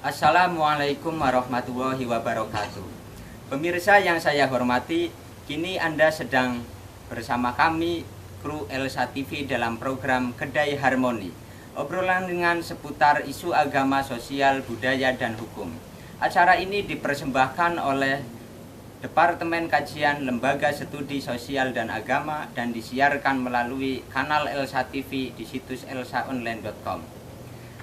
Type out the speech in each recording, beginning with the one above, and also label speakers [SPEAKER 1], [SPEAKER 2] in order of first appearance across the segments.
[SPEAKER 1] Assalamualaikum warahmatullahi wabarakatuh. Pemirsa yang saya hormati, kini Anda sedang bersama kami, kru Elsa TV dalam program Kedai Harmoni. Obrolan dengan seputar isu agama, sosial, budaya, dan hukum. Acara ini dipersembahkan oleh Departemen Kajian Lembaga Studi Sosial dan Agama dan disiarkan melalui kanal Elsa TV di situs elsaonline.com.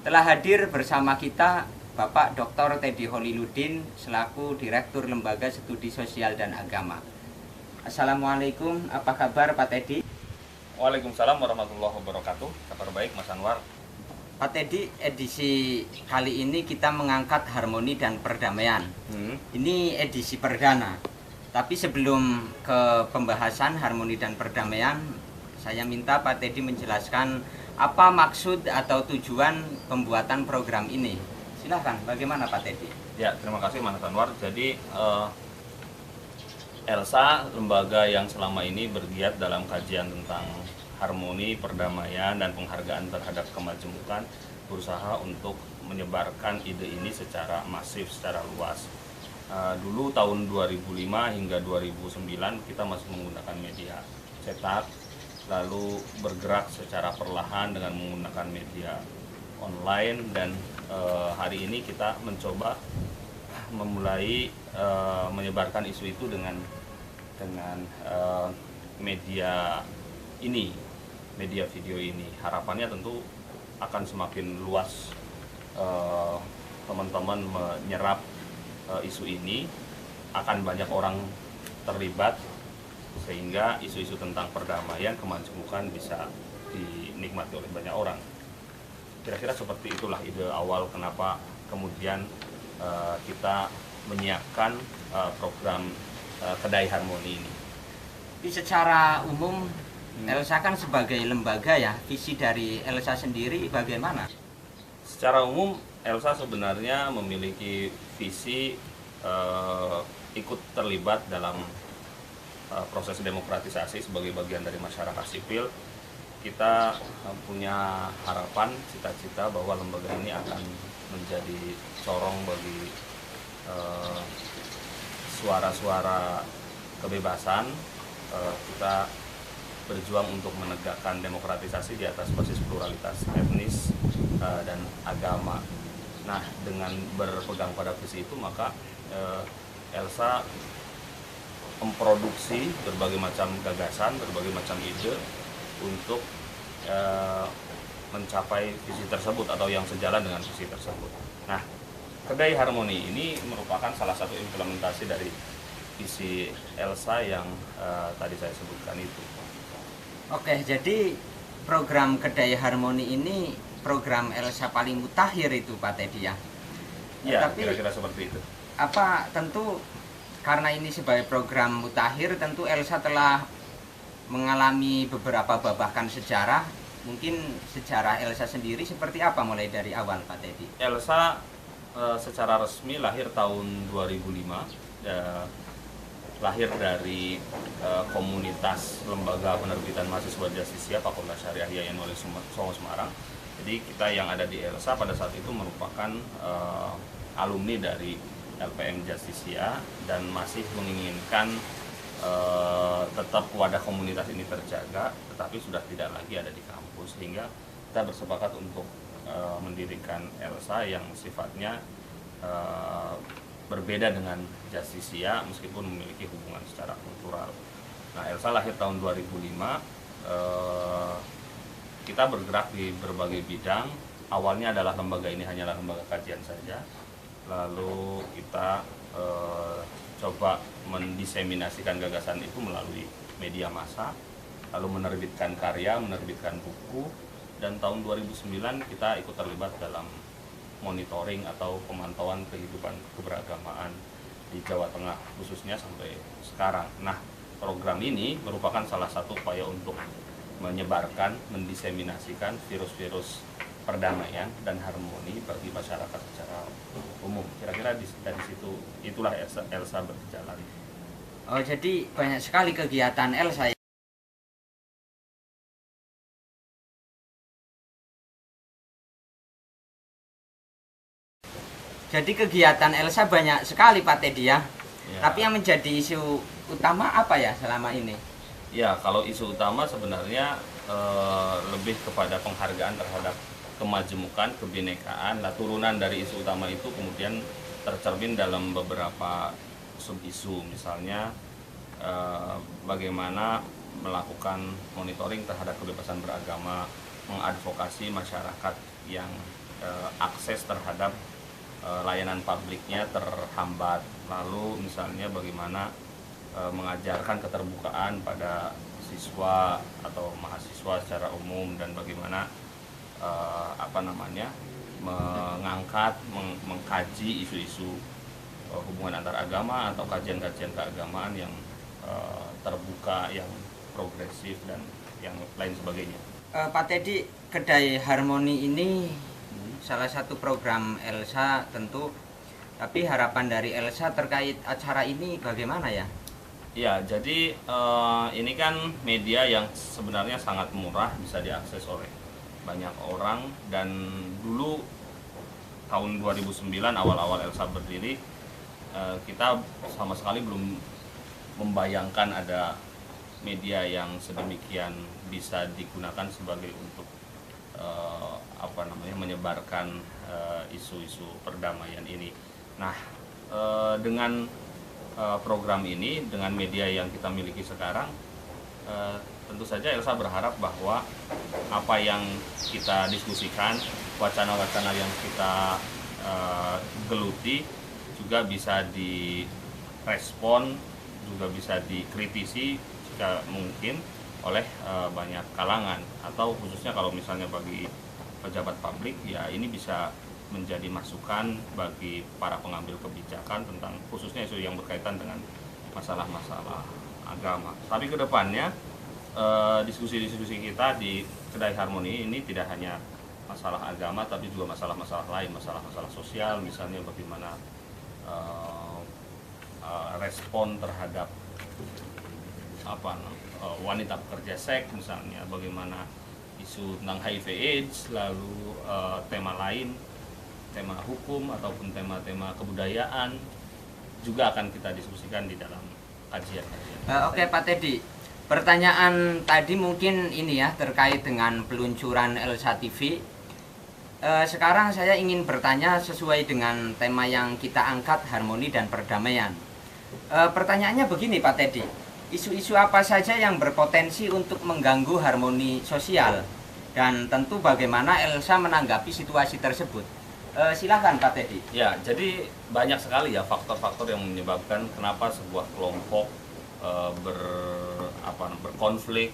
[SPEAKER 1] Telah hadir bersama kita Bapak Dr. Teddy Holiludin selaku Direktur Lembaga Studi Sosial dan Agama. Assalamualaikum, apa kabar Pak Teddy?
[SPEAKER 2] Waalaikumsalam warahmatullahi wabarakatuh. Kabar baik Mas Anwar.
[SPEAKER 1] Pak Teddy, edisi kali ini kita mengangkat harmoni dan perdamaian. Ini edisi perdana. Tapi sebelum ke pembahasan harmoni dan perdamaian, saya minta Pak Teddy menjelaskan apa maksud atau tujuan pembuatan program ini. Silahkan, bagaimana Pak Teddy?
[SPEAKER 2] Ya, terima kasih Mas Anwar. Jadi Elsa, lembaga yang selama ini bergiat dalam kajian tentang harmoni, perdamaian, dan penghargaan terhadap kemajemukan, berusaha untuk menyebarkan ide ini secara masif, secara luas. Dulu tahun 2005 hingga 2009 kita masih menggunakan media cetak, lalu bergerak secara perlahan dengan menggunakan media online, dan hari ini kita mencoba memulai menyebarkan isu itu dengan media ini, media video ini. Harapannya tentu akan semakin luas teman-teman menyerap isu ini, akan banyak orang terlibat sehingga isu-isu tentang perdamaian, kemajemukan bisa dinikmati oleh banyak orang. Kira-kira seperti itulah ide awal kenapa kemudian kita menyiapkan program Kedai Harmoni ini.
[SPEAKER 1] Tapi secara umum Elsa kan sebagai lembaga ya, visi dari Elsa sendiri bagaimana?
[SPEAKER 2] Secara umum Elsa sebenarnya memiliki visi ikut terlibat dalam proses demokratisasi sebagai bagian dari masyarakat sipil. Kita punya harapan, cita-cita bahwa lembaga ini akan menjadi corong bagi suara-suara kebebasan. Kita berjuang untuk menegakkan demokratisasi di atas basis pluralitas etnis dan agama. Nah, dengan berpegang pada visi itu, maka Elsa memproduksi berbagai macam gagasan, berbagai macam ide untuk mencapai visi tersebut atau yang sejalan dengan visi tersebut. Nah, Kedai Harmoni ini merupakan salah satu implementasi dari visi Elsa yang tadi saya sebutkan itu.
[SPEAKER 1] Oke, jadi program Kedai Harmoni ini program Elsa paling mutakhir itu Pak Teddy ya?
[SPEAKER 2] Ya,
[SPEAKER 1] tapi
[SPEAKER 2] kira-kira seperti itu.
[SPEAKER 1] tentu karena ini sebagai program mutakhir, tentu Elsa telah mengalami beberapa babakan sejarah. Mungkin sejarah Elsa sendiri seperti apa mulai dari awal Pak Teddy?
[SPEAKER 2] Elsa secara resmi lahir tahun 2005, lahir dari komunitas lembaga penerbitan mahasiswa Justisia Fakultas Syariah Yayan Wali Songo Semarang. Jadi kita yang ada di Elsa pada saat itu merupakan alumni dari LPM Justisia dan masih menginginkan tetap wadah komunitas ini terjaga, tetapi sudah tidak lagi ada di kampus, sehingga kita bersepakat untuk mendirikan Elsa yang sifatnya berbeda dengan Justisia meskipun memiliki hubungan secara kultural. Nah, Elsa lahir tahun 2005. Kita bergerak di berbagai bidang. Awalnya adalah lembaga ini hanyalah lembaga kajian saja. Lalu kita coba mendiseminasikan gagasan itu melalui media massa, lalu menerbitkan karya, menerbitkan buku, dan tahun 2009 kita ikut terlibat dalam monitoring atau pemantauan kehidupan keberagamaan di Jawa Tengah khususnya sampai sekarang. Nah, program ini merupakan salah satu upaya untuk menyebarkan, mendiseminasikan virus-virus perdamaian dan harmoni bagi masyarakat secara umum. Kira-kira dari situ itulah Elsa berjalan.
[SPEAKER 1] Oh, jadi banyak sekali kegiatan Elsa. Jadi kegiatan Elsa banyak sekali Pak Teddy ya.
[SPEAKER 2] Ya.
[SPEAKER 1] Tapi yang menjadi isu utama apa ya selama ini?
[SPEAKER 2] Ya, kalau isu utama sebenarnya lebih kepada penghargaan terhadap kemajemukan, kebinekaan. Nah, turunan dari isu utama itu kemudian tercermin dalam beberapa sub-isu, misalnya bagaimana melakukan monitoring terhadap kebebasan beragama, mengadvokasi masyarakat yang akses terhadap layanan publiknya terhambat, lalu misalnya bagaimana mengajarkan keterbukaan pada siswa atau mahasiswa secara umum, dan bagaimana mengangkat, mengkaji isu-isu hubungan antar agama atau kajian-kajian keagamaan yang terbuka, yang progresif, dan yang lain sebagainya.
[SPEAKER 1] Pak Teddy, Kedai Harmoni ini salah satu program Elsa tentu, tapi harapan dari Elsa terkait acara ini bagaimana ya?
[SPEAKER 2] Ya, jadi ini kan media yang sebenarnya sangat murah, bisa diakses oleh banyak orang, dan dulu tahun 2009 awal-awal Elsa berdiri, kita sama sekali belum membayangkan ada media yang sedemikian bisa digunakan sebagai untuk menyebarkan isu-isu perdamaian ini. Nah, dengan program ini, dengan media yang kita miliki sekarang, tentu saja Elsa berharap bahwa apa yang kita diskusikan, wacana-wacana yang kita geluti juga bisa direspon, juga bisa dikritisi jika mungkin oleh banyak kalangan, atau khususnya kalau misalnya bagi pejabat publik, ya ini bisa menjadi masukan bagi para pengambil kebijakan tentang khususnya isu yang berkaitan dengan masalah-masalah agama. Tapi kedepannya diskusi-diskusi kita di Kedai Harmoni ini tidak hanya masalah agama, tapi juga masalah-masalah lain, masalah-masalah sosial, misalnya bagaimana respon terhadap wanita pekerja seks, misalnya bagaimana isu tentang HIV/AIDS, lalu tema lain, tema hukum ataupun tema-tema kebudayaan juga akan kita diskusikan di dalam kajian-kajian.
[SPEAKER 1] Oke Pak Teddy, pertanyaan tadi mungkin ini ya terkait dengan peluncuran Elsa TV. Sekarang saya ingin bertanya sesuai dengan tema yang kita angkat, harmoni dan perdamaian. Pertanyaannya begini Pak Teddy, isu-isu apa saja yang berpotensi untuk mengganggu harmoni sosial, dan tentu bagaimana Elsa menanggapi situasi tersebut? Silahkan Pak Teddy.
[SPEAKER 2] Ya, jadi banyak sekali ya faktor-faktor yang menyebabkan kenapa sebuah kelompok berkonflik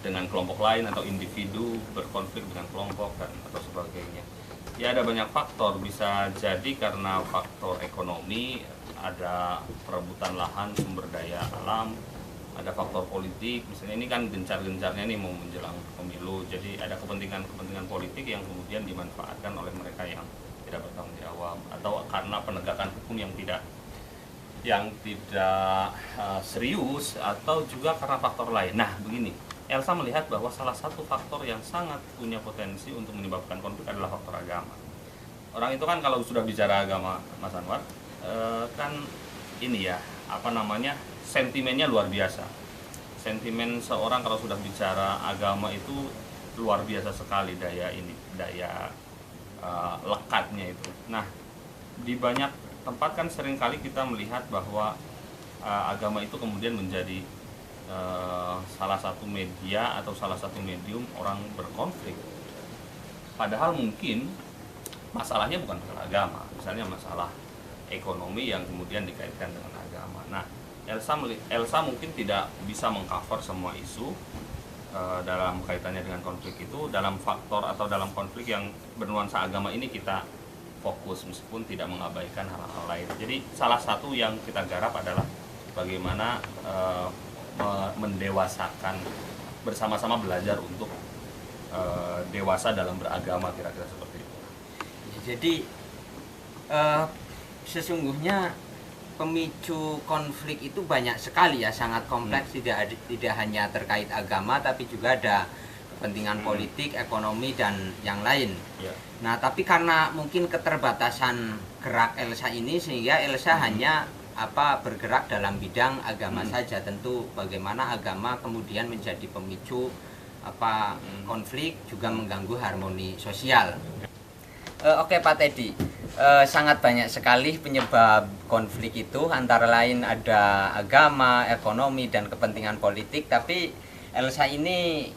[SPEAKER 2] dengan kelompok lain, atau individu berkonflik dengan kelompok atau sebagainya. Ya, ada banyak faktor, bisa jadi karena faktor ekonomi, ada perebutan lahan, sumber daya alam, ada faktor politik, misalnya ini kan gencar-gencarnya nih mau menjelang pemilu, jadi ada kepentingan politik yang kemudian dimanfaatkan oleh mereka yang tidak bertanggung jawab, atau karena penegakan hukum yang tidak serius, atau juga karena faktor lain. Nah, begini, Elsa melihat bahwa salah satu faktor yang sangat punya potensi untuk menyebabkan konflik adalah faktor agama. Orang itu kan kalau sudah bicara agama, Mas Anwar, kan ini ya, sentimennya luar biasa. Sentimen seorang kalau sudah bicara agama itu luar biasa sekali, daya lekatnya itu. Nah, di banyak tempat kan seringkali kita melihat bahwa agama itu kemudian menjadi salah satu media atau salah satu medium orang berkonflik. Padahal mungkin masalahnya bukan masalah agama, misalnya masalah ekonomi yang kemudian dikaitkan dengan agama. Nah, Elsa mungkin tidak bisa mengcover semua isu dalam kaitannya dengan konflik itu. Dalam faktor atau dalam konflik yang bernuansa agama ini kita fokus, meskipun tidak mengabaikan hal-hal lain. Jadi salah satu yang kita garap adalah bagaimana mendewasakan, bersama-sama belajar untuk dewasa dalam beragama, kira-kira seperti itu.
[SPEAKER 1] Jadi sesungguhnya pemicu konflik itu banyak sekali ya, sangat kompleks, tidak hanya terkait agama, tapi juga ada kepentingan politik, ekonomi, dan yang lain.
[SPEAKER 2] Ya.
[SPEAKER 1] Nah, tapi karena mungkin keterbatasan gerak Elsa ini, sehingga Elsa hanya bergerak dalam bidang agama saja. Tentu bagaimana agama kemudian menjadi pemicu konflik, juga mengganggu harmoni sosial. Oke Pak Teddy, sangat banyak sekali penyebab konflik itu, antara lain ada agama, ekonomi, dan kepentingan politik. Tapi Elsa ini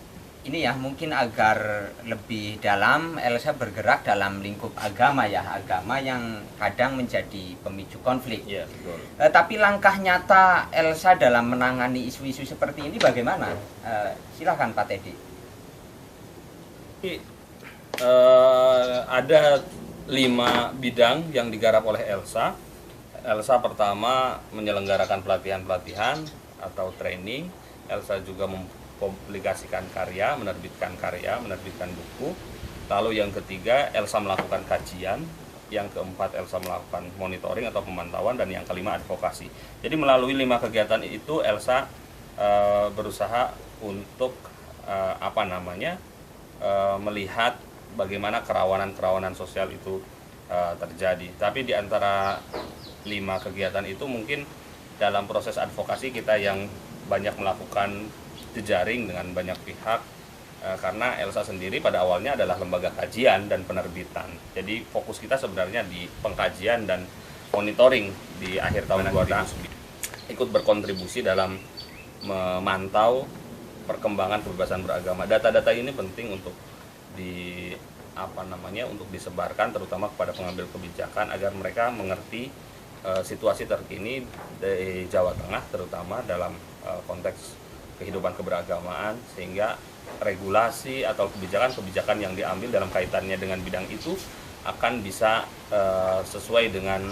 [SPEAKER 1] ya mungkin agar lebih dalam, Elsa bergerak dalam lingkup agama ya, agama yang kadang menjadi pemicu konflik.
[SPEAKER 2] Ya, betul.
[SPEAKER 1] Tapi langkah nyata Elsa dalam menangani isu-isu seperti ini bagaimana? Silakan Pak Teddy.
[SPEAKER 2] Ada 5 bidang yang digarap oleh Elsa. Elsa pertama menyelenggarakan pelatihan-pelatihan atau training. Elsa juga mempublikasikan karya, menerbitkan buku. Lalu yang ketiga, Elsa melakukan kajian. Yang keempat, Elsa melakukan monitoring atau pemantauan. Dan yang kelima, advokasi. Jadi melalui 5 kegiatan itu, Elsa berusaha untuk melihat bagaimana kerawanan sosial itu terjadi. Tapi di antara 5 kegiatan itu mungkin dalam proses advokasi kita yang banyak melakukan jejaring dengan banyak pihak, karena Elsa sendiri pada awalnya adalah lembaga kajian dan penerbitan. Jadi fokus kita sebenarnya di pengkajian dan monitoring di akhir tahun 2009. Ikut berkontribusi dalam memantau perkembangan kebebasan beragama. Data-data ini penting untuk untuk disebarkan terutama kepada pengambil kebijakan agar mereka mengerti situasi terkini di Jawa Tengah, terutama dalam konteks kehidupan keberagamaan, sehingga regulasi atau kebijakan yang diambil dalam kaitannya dengan bidang itu akan bisa sesuai dengan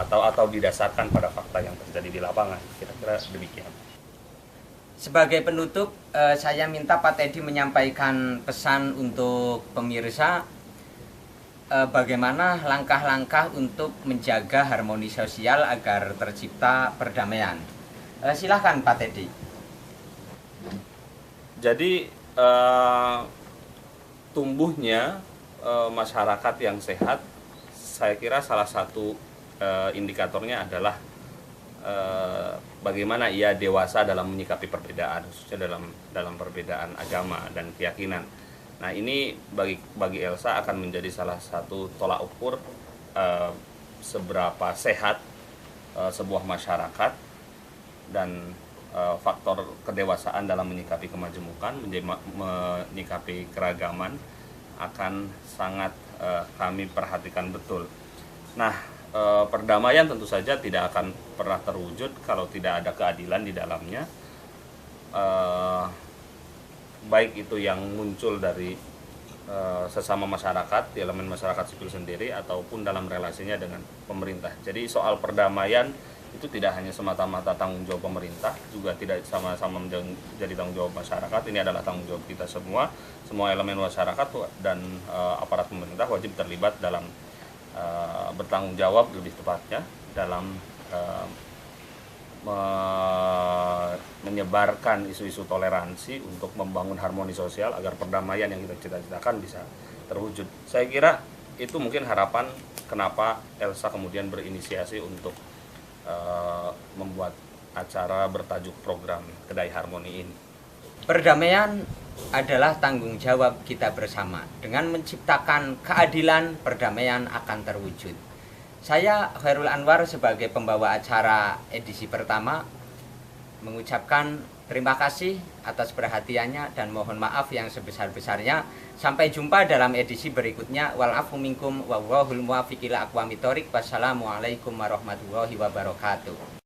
[SPEAKER 2] atau didasarkan pada fakta yang terjadi di lapangan. Kira-kira demikian.
[SPEAKER 1] Sebagai penutup, saya minta Pak Teddy menyampaikan pesan untuk pemirsa, bagaimana langkah-langkah untuk menjaga harmoni sosial agar tercipta perdamaian. Silahkan Pak Teddy.
[SPEAKER 2] Jadi tumbuhnya masyarakat yang sehat, saya kira salah satu indikatornya adalah bagaimana ia dewasa dalam menyikapi perbedaan, khususnya dalam perbedaan agama dan keyakinan. Nah, ini bagi Elsa akan menjadi salah satu tolak ukur seberapa sehat sebuah masyarakat, dan faktor kedewasaan dalam menyikapi kemajemukan, menyikapi keragaman akan sangat kami perhatikan betul. Nah, perdamaian tentu saja tidak akan pernah terwujud kalau tidak ada keadilan di dalamnya, baik itu yang muncul dari sesama masyarakat, di elemen masyarakat sipil sendiri, ataupun dalam relasinya dengan pemerintah. Jadi soal perdamaian itu tidak hanya semata-mata tanggung jawab pemerintah, juga tidak sama-sama menjadi tanggung jawab masyarakat. Ini adalah tanggung jawab kita semua elemen masyarakat dan aparat pemerintah wajib terlibat dalam bertanggung jawab, lebih tepatnya dalam menyebarkan isu-isu toleransi untuk membangun harmoni sosial agar perdamaian yang kita cita-citakan bisa terwujud. Saya kira itu mungkin harapan kenapa Elsa kemudian berinisiasi untuk membuat acara bertajuk program Kedai Harmoni ini.
[SPEAKER 1] Perdamaian adalah tanggung jawab kita bersama. Dengan menciptakan keadilan, perdamaian akan terwujud. Saya Khairul Anwar sebagai pembawa acara edisi pertama mengucapkan terima kasih atas perhatiannya dan mohon maaf yang sebesar-besarnya. Sampai jumpa dalam edisi berikutnya. Wal afu minkum wallahul muwaffiq ila aqwamit thoriq. Wassalamualaikum warahmatullahi wabarakatuh.